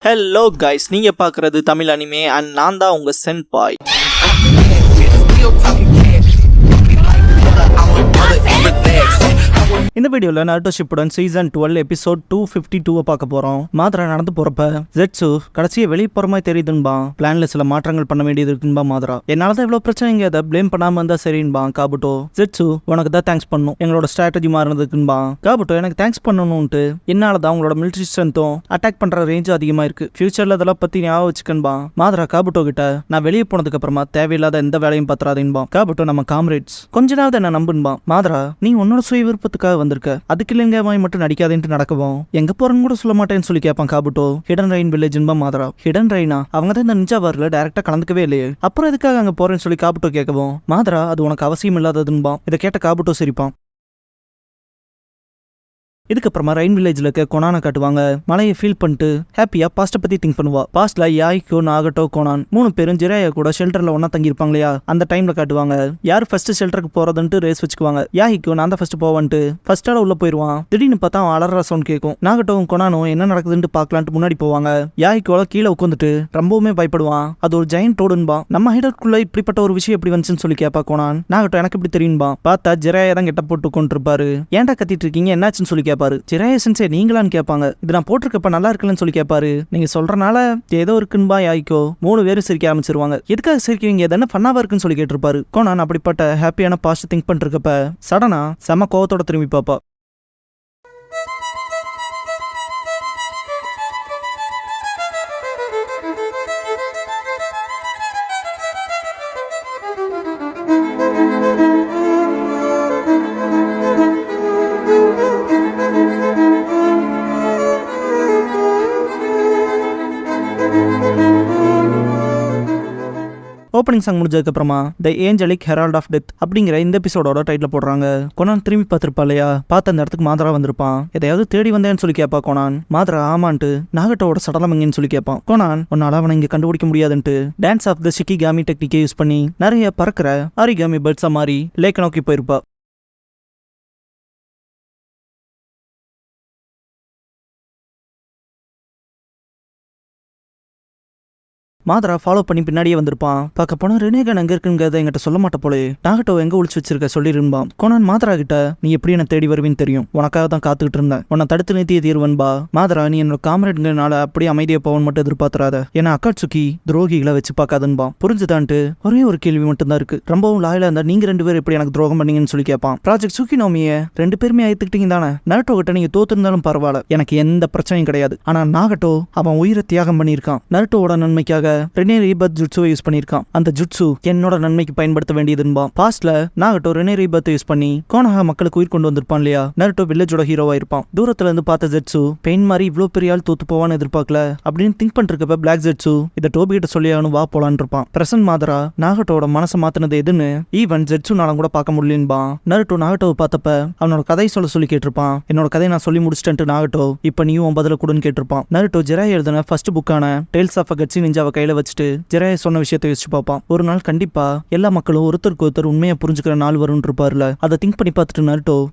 Hello guys, நீங்க பார்க்குறது Tamil anime and நான் தான் உங்க சென்பாய். இந்த வீடியோவில் நருட்டோ ஷிப்புடன் சீசன் 12 எபிசோட் 252 பார்க்க போகிறோம். மாத்ரா நடந்து போகிறப்ப ஜெட்சு கடைசியை வெளியே போகிற மாதிரி தெரியுதுன்பா. பிளானில் சில மாற்றங்கள் பண்ண வேண்டியது இருக்குன்பா. மாத்ரா என்னால் தான் இவ்வளோ பிரச்சனைங்க, அதை ப்ளேம் பண்ணாமல் இருந்தால் சரின்பா. காபுட்டோ ஜெட்சு உனக்கு தான் தேங்க்ஸ் பண்ணும், எங்களோட ஸ்ட்ராட்டஜி மாறினதுக்குன்பா. காபுட்டோ எனக்கு தேங்க்ஸ் பண்ணணும்ட்டு என்னால் தான் உங்களோட மிலிட்ரி ஸ்ட்ரென்த்தும் அட்டாக் பண்ணுற ரேஞ்சும் அதிகமாக இருக்குது. ஃபியூச்சரில் அதெல்லாம் பற்றி ஞாபகம் வச்சுக்கன்பா. மாத்ரா காபுட்டோ கிட்ட நான் வெளியே போனதுக்கு அப்புறமா தேவையில்லாத எந்த வேலையும் பத்துறாதேன்பா. காபுட்டோ நம்ம காம்ரேட்ஸ் கொஞ்ச நாள் என்ன நம்புன்பா. மாத்ரா நீ உன்னோட சுய விருப்பத்துக்காக வந்திருக்க, அதுக்கு இல்லைங்க வாய் மட்டும் நடிக்காதேன்ட்டு நடக்கவும் எங்க போறன்னு கூட சொல்ல மாட்டேன்னு சொல்லி கேட்பான் காபுட்டோ. ஹிடன் ரெயின் வில்லேஜ்ன்பா மாத்ரா. ஹிடன் ரெயினா அவங்க தான் இந்த நிஞ்சா வார்ல டைரக்டா கலந்துக்கவே இல்லையே, அப்புறம் எதுக்காக அங்க போறேன்னு சொல்லி காபுட்டோ கேட்கவும் மாத்ரா அது உனக்கு அவசியம் இல்லாததுன்பா. இதை கேட்ட காபுட்டோ சிரிப்பான். இதுக்கப்புறமா ரெயின் வில்லேஜ்ல இருக்க கொனானை காட்டுவாங்க. மலையை ஃபீல் பண்ணிட்டு ஹாப்பியா பாஸ்ட பத்தி திங்க் பண்ணுவா. பாஸ்ட்ல யாய்கோ நாகட்டோ கொனான் 3 பேரும் ஜிராயா கூட ஷெல்டர்ல ஒன்னா தங்கியிருப்பாங்க இல்லையா, அந்த டைம்ல காட்டுவாங்க. யார் ஃபர்ஸ்ட் ஷெல்டருக்கு போறதுன்ட்டு ரேஸ் வச்சுக்குவாங்க. யாய்கோ நான் தான் ஃபர்ஸ்ட் போவான்ட்டு ஃபர்ஸ்டால உள்ள போயிருவான். திடீர்னு பார்த்தா அவன் அலற சவுண்ட் கேட்கும். நாகட்டோவும் கொனானும் என்ன நடக்குதுன்னு பாக்கலான்ட்டு முன்னாடி போவாங்க. யாய்கோல கீழே உட்காந்துட்டு ரொம்பவுமே பயப்படுவான். அது ஒரு ஜெயண்ட் டோடுன்பா. நம்ம ஹைடருக்குள்ள இப்படிப்பட்ட ஒரு விஷயம் எப்படி வந்துச்சுன்னு சொல்லி கேட்பா கொனான். நாகட்டோ எனக்கு இப்படி தெரியும்பா. பார்த்தா ஜிராயா தான் கெட்ட போட்டு கொண்டிருப்பாரு. ஏன்டா கத்திட்டு இருக்கீங்க, என்னாச்சுன்னு சொல்லி கேட்பாரு. ஜிராயா சென்சே நீங்களான்னு கேட்பாங்க. இது நான் போட்டிருக்கப்ப நல்லா இருக்குன்னு சொல்லி கேட்பாரு. நீங்க சொல்றனால ஏதோ இருக்குன்பா. யாய்கோ 3 பேரும் சிரிக்க ஆரம்பிச்சிருவாங்க. எதுக்காக சிரிக்கிறீங்க, எதனா ஃபன்னாவா இருக்குன்னு சொல்லி கேட்டிருப்பாரு. கோனான் அப்படிப்பட்ட ஹாப்பியான பாஸ்ட் திங்க் பண்ணிருக்கப்ப சடனா செம கோவத்தோட திரும்பி பாப்பா. ஓப்பனிங் சாங் முடிஞ்சதுக்கு அப்புறமா த ஏஞ்சலிக் ஹெரால்ட் ஆஃப் டெத் அப்படிங்கிற இந்த எபிசோடோட டைட்டில் போடுறாங்க. கொனான் திரும்பி பார்த்திருப்பா இல்லையா, பார்த்த அந்த இடத்துக்கு மாத்ரா வந்திருப்பான். எதையாவது தேடி வந்தேன்னு சொல்லி கேட்பா கொனான். மாத்ரா ஆமான்ட்டு நாகட்டோட சடலம் எங்கன்னு சொல்லி கேட்பான். கொனான் உன்னால அவனை இங்க கண்டுபிடிக்க முடியாதுன்ட்டு டான்ஸ் ஆஃப் த ஷிகிகாமி டெக்னிக்கை யூஸ் பண்ணி நிறைய பறக்கிற ஆரிகாமி பேர்ட்ஸா மாறி லேக்க நோக்கி போயிருப்பா. மாத்ரா ஃபாலோ பண்ணி பின்னாடியே வந்திருப்பான். பார்க்க போனா ரெனேகன் எங்க இருக்குங்கிறத என்கிட்ட சொல்ல மாட்ட போலே. நாகட்டோ எங்க ஒளிச்சு வச்சிருக்க சொல்லிருப்பான். கோனான் மாத்ரா கிட்ட நீ எப்படி என்ன தேடி வருவின்னு தெரியும், உனக்காக தான் காத்துக்கிட்டு இருந்தேன், உன்னை தடுத்து நிறுத்திய தீர்வன்பா. மாத்ரா நீ என்னோட காம்ரேட்ங்கிறனால அப்படியே அமைதியா போவன் மட்டும் எதிர்பார்த்துறாத, ஏன்னா அக்காட்சுக்கி துரோகிகளை வச்சு பார்க்காதுன்பா. புரிஞ்சுதான்ட்டு ஒரே ஒரு கேள்வி மட்டும் தான் இருக்கு, ரொம்பவும் லாயலா இருந்தா நீங்க 2 பேரும் எப்படி எனக்கு துரோகம் பண்ணீங்கன்னு சொல்லி கேட்பான். ப்ராஜெக்ட் சுகினோமியை 2 பேருமே ஏத்துக்கிட்டீங்க தானே. நருட்டோ கிட்ட நீங்க தோத்துருந்தாலும் பரவாயில்ல, எனக்கு எந்த பிரச்சனையும் கிடையாது. ஆனா நாகட்டோ அவன் உயிரை தியாகம் பண்ணியிருக்கான். நருட்டோட நன்மைக்காக ரெனே ரீபத் ஜுட்சுவை யூஸ் பண்ணிருக்கான். அந்த ஜுட்சு என்னோட நன்மைக்கு பயன்படுத்த வேண்டியதுன்பா. பாஸ்ட்ல நாகட்டோ ரெனே ரீபத் யூஸ் பண்ணி கோனஹா மக்களுக்கு உயிர் கொண்டு வந்திருப்பான் இல்லையா. நருட்டோ வில்லேஜோட ஹீரோவா இருப்பான். தூரத்துல இருந்து பார்த்த ஜெட்சு பெயின் மாதிரி இவ்வளவு பெரிய ஆள் தோத்து போவான்னு எதிர்பார்க்கல அப்படின்னு திங்க் பண்ணிருக்கப்ப பிளாக் ஜெட்சு இதை டோபி கிட்ட சொல்லி ஆகணும் வா போலான்னு இருப்பான். பிரசன்ட் மாத்ரா நாகட்டோட மனசை மாத்தினது எதுன்னு ஈவன் ஜெட்சு நாளும் கூட பார்க்க முடியலன்பா. நருட்டோ நாகட்டோவை பார்த்தப்ப அவனோட கதையை சொல்லி கேட்டிருப்பான். என்னோட கதையை நான் சொல்லி முடிச்சிட்டேன்ட்டு நாகட்டோ இப்ப நீயும் உன் பதில கொடுன்னு கேட்டிருப்பான். நருட்டோ ஜெராய் எழுதின ஃபர்ஸ்ட் புக்கான டேல்ஸ் ஆஃப் அ கட்சி நிஞ்சாவை கையில வச்சுட்டு ஜெராயா சொன்ன விஷயத்தை யோசிச்சு பார்ப்பான். ஒரு நாள் கண்டிப்பா எல்லா மக்களும் ஒருத்தருக்கு ஒருத்தர் உண்மையா புரிஞ்சுக்கிற நாள் வரும்னு இருப்பாருல. அதை திங்க் பண்ணி பார்த்துட்டு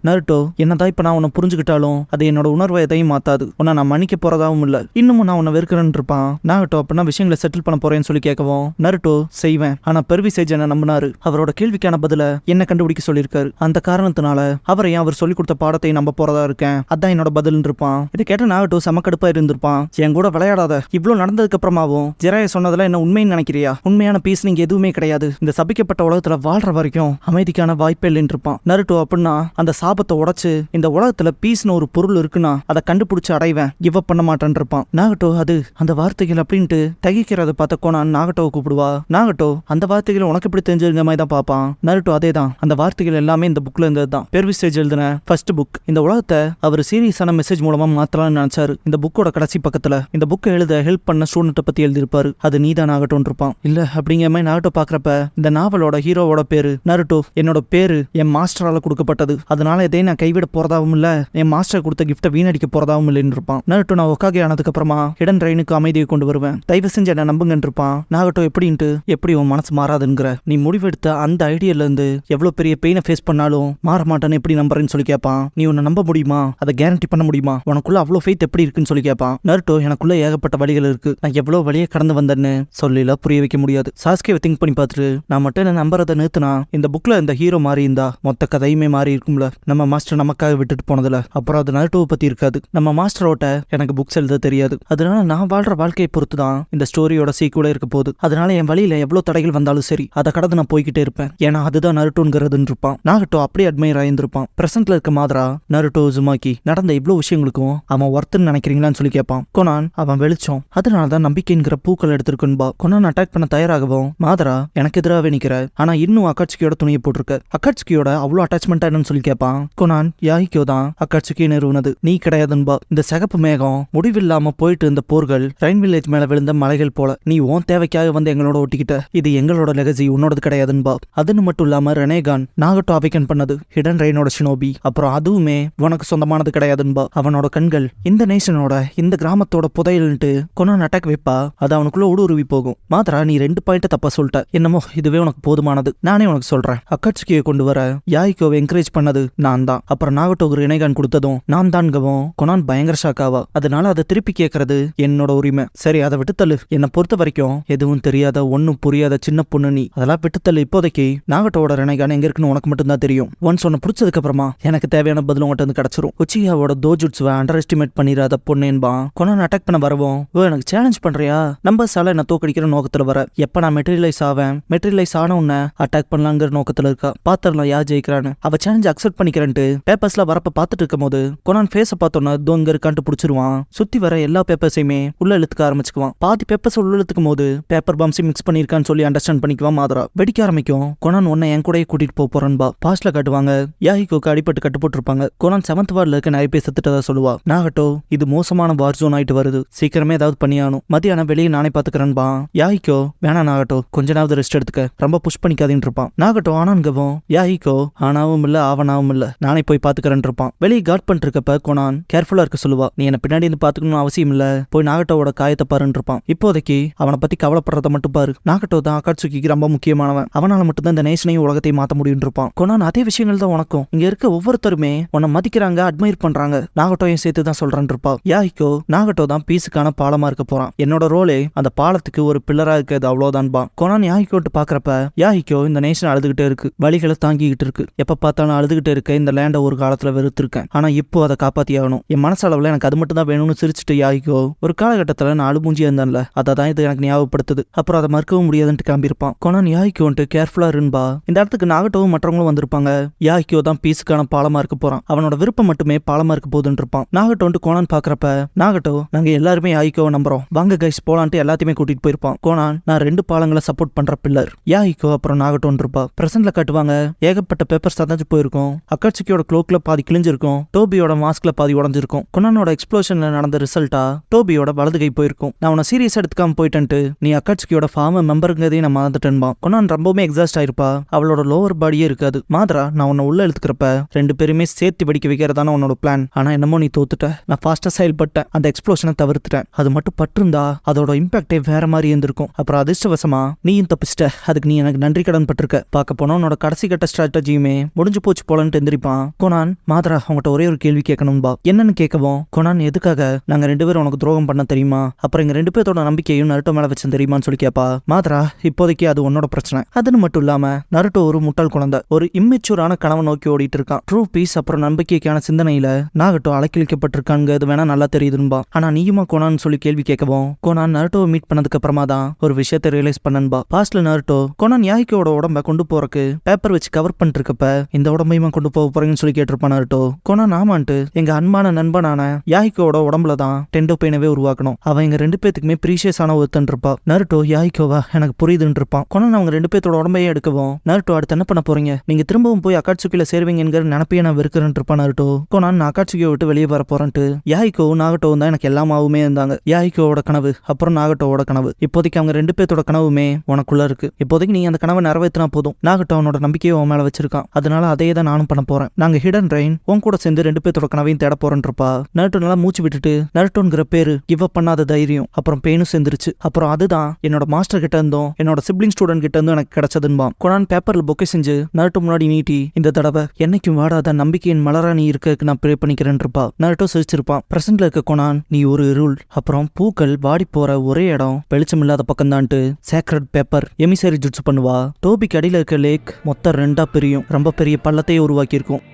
நருட்டோ என்னதான் இப்ப நான் உன்னை புரிஞ்சுக்கிட்டாலும் அது என்னோட உணர்வை எதையும் மாத்தாது, உன்னை நான் மன்னிக்க போறதாவும் இல்ல, இன்னமும் நான் உன்னை வெறுக்கிறேன்னு இருப்பான். நாகட்டோ அப்படின்னா விஷயங்களை செட்டில் பண்ண போறேன்னு சொல்லி கேட்கவும் நருட்டோ செய்வேன், ஆனா பெர்விசேஜ் என்ன நம்பினாரு, அவரோட கேள்விக்கான பதில என்ன கண்டுபிடிக்க சொல்லியிருக்காரு, அந்த காரணத்தினால அவரை அவர் சொல்லிக் கொடுத்த பாடத்தை நம்ப போறதா இருக்கேன், அதான் என்னோட பதில் இருப்பான். இதை கேட்ட நாகட்டோ செமக்கடுப்பா இருந்திருப்பான். என் கூட விளையாடாத, இவ்வளவு நடந்ததுக்கு அப்புறமாவும் ஜெராயா சொன்னதுல என்ன உண்மைன்னு நினைக்கிறியா, உண்மையான பீஸ் நீங்க எதுவுமே கிடையாது, இந்த சபிக்கப்பட்ட உலகத்துல வாழ்ற வரைக்கும் அமைதிக்கான வாய்ப்பே இல்லைன்னு இருப்பான். நருட்டோ அப்படின்னா அந்த சாபத்தை உடைச்சு இந்த உலகத்துல பீஸ்னு ஒரு பொருள் இருக்குன்னா அதை கண்டுபிடிச்சு அடைவேன், கிவ் அப் பண்ண மாட்டேன் இருப்பான். நாகட்டோ அது அந்த வார்த்தைகள் அப்படின்ட்டு தகிக்கிறத பார்த்த கோனான் நாகட்டோவை கூப்பிடுவா. நாகட்டோ அந்த வார்த்தைகள் உனக்கு எப்படி தெரிஞ்சிருங்க மாதிரி தான் பார்ப்பான். நருட்டோ அதே தான், அந்த வார்த்தைகள் எல்லாமே இந்த புக்ல இருந்தது தான். பெர்விசேஜ் எழுதின ஃபர்ஸ்ட் புக். இந்த உலகத்தை அவர் சீரியஸான மெசேஜ் மூலமா மாத்தலாம்னு நினைச்சாரு. இந்த புக்கோட கடைசி பக்கத்துல இந்த புக்கை எழுத ஹெல்ப் பண்ண ஸ்டூடெண்ட் பத்தி எழுதியிருப்பாரு. அது நீதான் ஆகட்டும் இருப்பான். இல்ல அப்படிங்கிற மாதிரி நாகட்டோ பாக்குறப்ப இந்த நாவலோட ஹீரோவோட பேரு நருட்டோ, என்னோட பேரு என் மாஸ்டரால கொடுக்கப்பட்டது, அதனால எதையும் நான் கைவிட போறதாவும் இல்ல, என் மாஸ்டர் கொடுத்த கிஃப்ட்டை வீணடிக்க போறதாவும் இல்லைன்னு இருப்பான். நருட்டோ நான் ஒக்காகே ஆனதுக்கு அப்புறமா ஹிடன் ரெயினுக்கு அமைதியை கொண்டு வருவேன், தயவு செஞ்சு என்ன நம்புங்கன்னு இருப்பான். நாகட்டோ எப்படின்ட்டு, எப்படி உன் மனசு மாறாதுங்கிற, நீ முடிவெடுத்த அந்த ஐடியால இருந்து எவ்வளவு பெரிய பெயினை ஃபேஸ் பண்ணாலும் மாற மாட்டேன்னு எப்படி நம்புறேன்னு சொல்லி கேட்பான். நீ உன்னை நம்ப முடியுமா, அதை கேரண்டி பண்ண முடியுமா, உனக்குள்ள அவ்வளவு ஃபெய்த் எப்படி இருக்குன்னு சொல்லி கேட்பான். நருட்டோ எனக்குள்ள ஏகப்பட்ட வழிகள் இருக்கு, நான் எவ்வளவு வழியை கடந்து வந்தேன்னு சொல்லல புரிய வைக்க முடியாது. சாஸ்கேவை திங்க் பண்ணி பார்த்துட்டு நான் மட்டும் என்ன நம்புறதை நிறுத்தினா இந்த புக்ல இந்த ஹீரோ மாறி இருந்தா மொத்த கதையுமே மாறி இருக்கும்ல, நம்ம மாஸ்டர் நமக்காக விட்டுட்டு போனதுல அப்புறம் அது நருட்டோவை பத்தி இருக்காது. நம்ம மாஸ்டரோட்ட எனக்கு புக்ஸ் எழுத தெரியாது, அதனால நான் வாழ்ற வாழ்க்கையை பொறுத்து தான் இந்த ஸ்டோரியோட சீக்குவலே இருக்க போகுது, அதனால என் வழியில எவ்வளவு தடைகள் வந்தாலும் சரி அதை கடந்து நான் போய்கிட்டே இருப்பேன், ஏன்னா அதுதான் நருட்டோங்கிறதுன்னு இருப்பான். நாகட்டோ அப்படியே அட்மையர் ஆயிருந்திருப்பான். பிரசன்ட்ல இருக்க மாதிரா நருட்டோ உசுமாக்கி நடந்த இவ்வளவு விஷயங்களுக்கும் அவன் ஒர்த்துன்னு நினைக்கிறீங்களான்னு சொல்லி கேட்பான். கொனான் அவன் வெளிச்சம், அதனாலதான் நம்பிக்கைங்கிற பூக்கள் எடுத்திருக்குன்பா. கொனான் அட்டாக் பண்ண தயாராகவும் மாதரா எனக்கு எதிராகவே நிக்கிற, ஆனா இன்னும் அக்காட்சுக்கியோட துணியை போட்டிருக்க, அக்காட்சுக்கியோட அவ்வளவு அட்டாச்மெண்டா என்னன்னு சொல்லி கேட்பான். கொனான் யாஹிக்கோ தான் அக்காட்சுக்கி நிறுவனது, நீ கிடையாதுன்பா. இந்த சிகப்பு மேகம் முடிவில்லாம போயிட்டு இருந்த போர்கள் ரைன் வில்லேஜ் மேல விழுந்த மலைகள் போல, நீ உன் தேவைக்காக வந்து எங்களோட ஒட்டிக்கிட்ட, இது எங்களோட லெகசி, உன்னோடது கிடையாதுன்பா. அதுன்னு மட்டும் இல்லாம ரெனேகான் நாகட்டோ அவைக்கன் பண்ணது ஹிடன் ரெயினோட ஷினோபி, அப்புறம் அதுவுமே உனக்கு சொந்தமானது கிடையாதுன்பா. அவனோட கண்கள் இந்த நேஷனோட இந்த கிராமத்தோட புதையல்ன்ட்டு கொனான் அட்டாக் வைப்பா, அது அவனுக்குள்ள ஊடுருவி போகும். மாத்ரா நீ 2 பாயிண்ட் தப்பா சொல்லிட்ட, என்னமோ இதுவே உனக்கு போதுமானது, நானே உனக்கு சொல்றேன். அக்காட்சுக்கியை கொண்டு வர யாஹிக்கோவை என்கரேஜ் பண்ணது நான் தான், அப்புறம் நாகட்டோக்கு ரெனேகான் கொடுத்ததும் நான் தான்கவும் கொனான் பயங்கர ஷாக்காவா, அதனால அதை திருப்பி கேட்கறது என்னோட உரிமை. சரி அதை விட்டுத்தள்ளு, என்னை பொறுத்த வரைக்கும் எதுவும் தெரியாத ஒன்னும் புரியாத சின்ன பொண்ணு நீ, அதெல்லாம் விட்டுத்தள்ளு. இப்போதைக்கு நாகட்டோட ரெனேகான் எங்க இருக்குன்னு உனக்கு மட்டும் தான் தெரியும். ஒன்ஸ் உன்னை பிடிச்சதுக்கு அப்புறமா எனக்கு தேவையான பதில் உங்கள்கிட்ட வந்து கிடைச்சிரும். உச்சியாவோட தோஜுட்ஸுவை அண்டர் எஸ்டிமேட் பண்ணிடாத பொண்ணேன்பா. கொனான் அட்டாக் பண்ண வரவும் எனக்கு சேலஞ்ச் பண்றியா, நம்பர்ஸால என்ன தோக்கடிக்கிற நோக்கத்துல வர, எப்ப நான் மெட்டீரியலைஸ் ஆவேன், மெட்டீரியலைஸ் ஆன உன்னை அட்டாக் பண்ணலாங்கிற நோக்கத்துல இருக்கா, பாத்திரலாம் யார் ஜெயிக்கிறான்னு. அவ சேலஞ்ச் அக்செப்ட் பண்ணிக்கிறேன்ட்டு பேப்பர்ஸ்ல வரப்ப பார்த்துட்டு இருக்கும் போது கொனான் ஃபேஸ பார்த்தோன்னா தோங்க இருக்கான்ட்டு பிடிச்சிருவான். சுத்தி வர எல்லா பேப்பர்ஸையுமே உள்ள இழுத்துக்க ஆரம்பிச்சுக்குவான். பாதி பேப்பர்ஸ் உள்ள இழுத்துக்கும் போது பேப்பர் பாம்ஸை மிக்ஸ் பண்ணிருக்கான்னு சொல்லி அண்டர்ஸ்டாண்ட் பண்ணிக்குவான். மாதரா வெடிக்க ஆரம்பிக்கும். கொனான் உன்னை என் கூடயே கூட்டிட்டு போறேன்பா. பாஸ்ட்ல காட்டுவாங்க யாஹிக்கோக்கு அடிபட்டு கட்டுப்பட்டுருப்பாங்க. கொனான் 7th வார்டுல இருக்க நிறைய பேர் செத்துட்டதா சொல்லுவா. நாகட்டோ இது மோசமான வார் ஜோன் ஆயிட்டு வருது, சீக்கிரமே ஏதாவது பண்ணியானும், மதியானம் வெளியே நானே பாத்துக்கிறேன்பா. யாஹிக்கோ வேணா நாகட்டோ கொஞ்ச நாவது ரெஸ்ட் எடுத்துக்க, ரொம்ப புஷ் பண்ணிக்காதீன்னு இருப்பான். நாகட்டோ ஆனான்கவும் யாஹிக்கோ ஆனாவும் இல்ல ஆவனாவும் இல்ல, நானே போய் பாத்துக்கிறேன் இருப்பான். வெளியே கார்ட் பண்ணிட்டு இருக்கப்ப கொனான் கேர்ஃபுல்லா இருக்க சொல்லுவா. நீ என்ன பின்னாடி இருந்து பாத்துக்கணும்னு அவசியம் இல்ல, போய் நாகட்டோவோட காயத்தை பாருன்னு இருப்பான். இப்போதைக்கு அவனை பத்தி கவலைப்படுறத மட்டும் பாரு, நாகட்டோ தான் அக்காட்சுக்கிக்கு ரொம்ப முக்கியமானவன், அவனால மட்டும் தான் இந்த நேஷனையும் உலகத்தையும் மாத்த முடியும் இருப்பான். கொனான் அதே விஷயங்கள் தான் உனக்கும், இங்க இருக்க ஒவ்வொருத்தருமே உன்னை மதிக்கிறாங்க, அட்மையர் பண்றாங்க, நாகட்டோயும் சேர்த்து தான் சொல்றான் இருப்பா. யாஹிக்கோ நாகட்டோ தான் பீஸுக்கான பாலமா இருக்க போறான், என்னோட ரோலே அந்த பாலத்துக்கு ஒரு பில்லரா இருக்கிறது அவ்வளவுதான்பா. கொனான் யாஹிக்கோட்டு பாக்குறப்ப யாஹிக்கோ இந்த நேஷன் அழுதுகிட்டே இருக்கு, வழிகளை தாங்கிக்கிட்டு இருக்கு, எப்ப பார்த்தாலும் அழுதுகிட்டே இருக்க, இந்த லேண்டை ஒரு காலத்துல வெறுத்திருக்கேன், ஆனா இப்போ அதை காப்பாத்தி ஆகணும், என் மனசளவுல எனக்கு அது மட்டும் தான் வேணும்னு சிரிச்சுட்டு யாஹிக்கோ ஒரு காலகட்டத்துல நான் அழுபூஞ்சி இருந்தேன்ல, அதான் இது எனக்கு ஞாபகப்படுத்துது, அப்புறம் அதை மறுக்கவும் முடியாதுன்ட்டு கிளம்பியிருப்பான். கொனான் யாஹிக்கோன்ட்டு கேர்ஃபுல்லா இருன்பா. இந்த இடத்துக்கு நாகட்டோவும் மற்றவங்களும் வந்திருப்பாங்க. யாஹிக்கோ தான் பீஸுக்கான பாலமா இருக்க போறான், அவனோட விருப்பம் மட்டுமே பாலமா இருக்க போகுதுன்னு இருப்பான். நாகட்டோன்ட்டு கோனான் பாக்குறப்ப நாகட்டோ நாங்க எல்லாருமே யாஹிக்கோவை நம்புறோம், வாங்க கைஸ் போலான்ட்டு எல்லாத்தையுமே கூட்டிட்டு போயிருப்பான். கோனான் நான் 2 பாலங்களை சப்போர்ட் பண்ற பில்லர். யாஹிக்கோ அப்புறம் நாகட்டோன்னு இருப்பா. பிரசன்ட்ல காட்டுவாங்க ஏகப்பட்ட பேப்பர்ஸ் தந்தாச்சு போயிருக்கும், அக்காட்சுக்கியோட க்ளோக்ல பாதி கிழிஞ்சிருக்கும், டோபியோட மாஸ்க்ல பாதி உடஞ்சிருக்கும். கொனானோட எக்ஸ்ப்ளோஷன்ல நடந்த ரிசல்ட்டா டோபியோட வலது கை போயிருக்கும். நான் உன்னை சீரியஸ் எடுத்துக்காம போயிட்டேன்ட்டு நீ அக்காட்சுக்கியோட ஃபார்ம் மெம்பருங்கிறதையும் நான் மறந்துட்டேன்பா. கொனான் ரொம்பவுமே எக்ஸாஸ்ட் ஆயிருப்பா, அவளோட லோவர் பாடியே இருக்காது. மாதரா நான் உன்னை உள்ள எடுத்துக்கிறப்ப 2 பேருமே சேர்த்து வெடிக்க வைக்கிறதான உன்னோட பிளான், ஆனா என்னமோ நீ தோத்துட்ட, நான் ஃபாஸ்டா செயல்பட்டேன், அந்த எக்ஸ்ப்ளோஷனை தவிர்த்துட்டேன், அது மட்டும் பட்டிருந்தா அதோட இம்பாக்டே வேற மாதிரி இருந்திருக்கும், அப்புறம் அதிர்ஷ்டவசமா நீயும் தப்பிச்சிட்ட, அதுக்கு நீ எனக்கு நன்றி கடன் பட்டிருக்க. பார்க்க போனா உன்னோட கடைசி கட்ட ஸ்ட்ராட்டஜியுமே முடிஞ்சு போச்சு போலன்ட்டு எந்திரிப்பான். கொனான் மாதரா அவங்ககிட்ட ஒரே ஒரு கேள்வி கேட்கணும்பா. என்னன்னு கேட்கவும் கொனான் எதுக்காக நாங்க 2 பேரும் உனக்கு துரோகம் பண்ண தெரியுமா, அப்புறம் எங்க 2 பேரோட நம்பிக்கையும் நருட்டோ மேல வச்சு தெரியுமான்னு சொல்லி கேப்பா. மாதரா இப்போதைக்கு அது உன்னோட பிரச்சனை, அதுன்னு மட்டும் இல்லாம நருட்டோ ஒரு முட்டாள் குழந்தை, ஒரு இம்மெச்சூரான கனவை நோக்கி ஓடிட்டு இருக்கான். ட்ரூ பீஸ் அப்புறம் நம்பிக்கைக்கான சிந்தனையில நாகட்டோ அலக்கழிக்கப்பட்டிருக்காங்க வேணா நல்லா தெரியுதுன்பா. ஆனா நீயுமா கொனான்னு சொல்லி கேள்வி கேட்கவும் கொனான் நருட்டோவை மீட் பண்ணதுக்கு அப்புறமா தான் ஒரு விஷயத்தை ரியலைஸ் பண்ணன்பா. பாஸ்ட்ல நருட்டோ கொனான் யாஹிக்கோட உடம்ப கொண்டு போறக்கு பேப்பர் வச்சு கவர் பண்ணிட்டு இருக்கப்ப இந்த உடம்பையுமா கொண்டு போக போறீங்கன்னு சொல்லி கேட்டிருப்பான் நருட்டோ. கொனான் ஆமான்ட்டு எங்க அன்பான நண்பனான யாஹிக்கோட உடம்புல தான் டெண்டோ பெயினவே உருவாக்கணும், அவன் எங்க 2 பேத்துக்குமே ப்ரீஷியஸான ஒருத்தன் இருப்பா. நருட்டோ யாஹிக்கோவா எனக்கு புரியுதுன்னு இருப்பான். கொனான் அவங்க 2 பேத்தோட உடம்பையே எடுக்கவும் நருட்டோ அடுத்து என்ன பண்ண போறீங்க, நீங்க திரும்பவும் போய் அக்காட்சுக்கில சேருவீங்கிற நினைப்பையே நான் வெறுக்கிறேன் இருப்பான் நருட்டோ. கொனான் நான் அக்காட்சுக்கியை விட்டு வெளியே வர போறேன்ட்டு யாஹிக்கோ நாகட்டோவும் தான் எனக்கு எல்லாமாவுமே இருந்தாங்க. யாஹிக்கோவோட கனவு அப்புறம் நாகட்டோவோட நாகட்டோவோட கனவு. இப்போதைக்கு அவங்க 2 பேர்த்தோட கனவுமே உனக்குள்ள இருக்கு. இப்போதைக்கு நீ அந்த கனவை நிறைவேற்றினா போதும். நாகட்டோ அவனோட நம்பிக்கையை உன் மேல வச்சிருக்கான். அதனால அதே தான் நானும் பண்ண போறேன். நாங்க ஹிடன் ரெயின் உன் கூட சேர்ந்து 2 பேர்த்தோட கனவையும் தேட போறோன்றப்பா. நருட்டோ நல்லா மூச்சு விட்டுட்டு நருட்டோங்கிற பேரு கிவ் அப் பண்ணாத தைரியம் அப்புறம் பெயினும் சேர்ந்துருச்சு. அப்புறம் அதுதான் என்னோட மாஸ்டர் கிட்ட இருந்தும் என்னோட சிப்ளிங் ஸ்டூடெண்ட் கிட்ட இருந்தும் எனக்கு கிடைச்சதுன்பா. கொனான் பேப்பர்ல பொக்கே செஞ்சு நருட்டோ முன்னாடி நீட்டி இந்த தடவை என்னைக்கும் வாடாத நம்பிக்கையின் மலரா நீ இருக்க நான் ப்ரே பண்ணிக்கிறேன் இருப்பா. நருட்டோ சிரிச்சிருப்பான். பிரசன்ட்ல இருக்க கொனான் நீ ஒரு இருள் அப்புறம் பூக்கள் வாடி போற ஒரே இடம் வெளிச்சம் இல்லாத பக்கம் தான்ட்டு சேக்ரட் பேப்பர் எமிசரி ஜுட்ஸ் பண்ணுவா. டோபிக்கு அடியில இருக்க லேக் மொத்தம் 2ஆ பிரியும். ரொம்ப பெரிய பள்ளத்தையே உருவாக்கி இருக்கும்.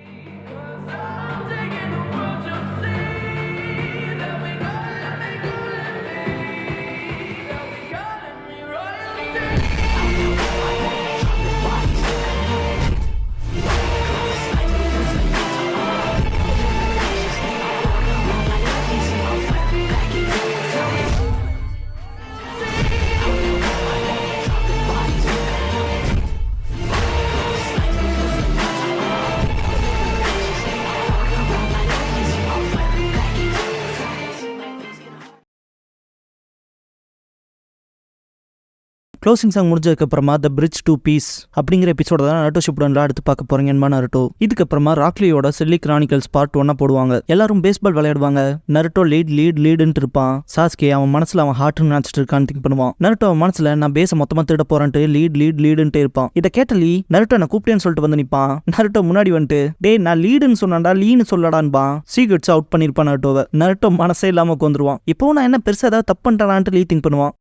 க்ளோசிங் சாங் முடிஞ்சதுக்கு அப்புறமா த பிரிட்ஜ் டு பீஸ் அப்படிங்கிற எபிசோட தான் நருட்டோ ஷிப்புடன்ல அடுத்து பார்க்க போறீங்க நருட்டோ. இதுக்கப்புறமா ராக்லியோட செல்லி கிரானிக்கல்ஸ் பார்ட் 1 போடுவாங்க. எல்லாரும் பேஸ்பால் விளையாடுவாங்க. நருட்டோ லீடுன்ட்டு இருப்பான். சாஸ்கே அவன் மனசுல அவன் ஹார்ட்னு நினைச்சிட்டு இருக்கான்னு திங்க் பண்ணுவான். நருட்டோ அவன் மனசுல நான் பேச மொத்தமா திருட போறேன்ட்டு லீடுன்ட்டு இருப்பான். இதை கேட்டலி நருட்டோ நான் கூப்பிட்டேன்னு சொல்லிட்டு வந்து நிப்பான். நருட்டோ முன்னாடி வந்துட்டு டேய் நான் லீடுன்னு சொன்னான்டா லீன்னு சொல்லடான்பா. சீக்ரெட்ஸ் அவுட் பண்ணிருப்பான் நருட்டோவை. நருட்டோ மனசே இல்லாம உட்காந்துருவான். இப்போ நான் என்ன பெருசா ஏதாவது தப்பு பண்ணிட்டானான்ட்டு லீ திங்க் பண்ணுவான்.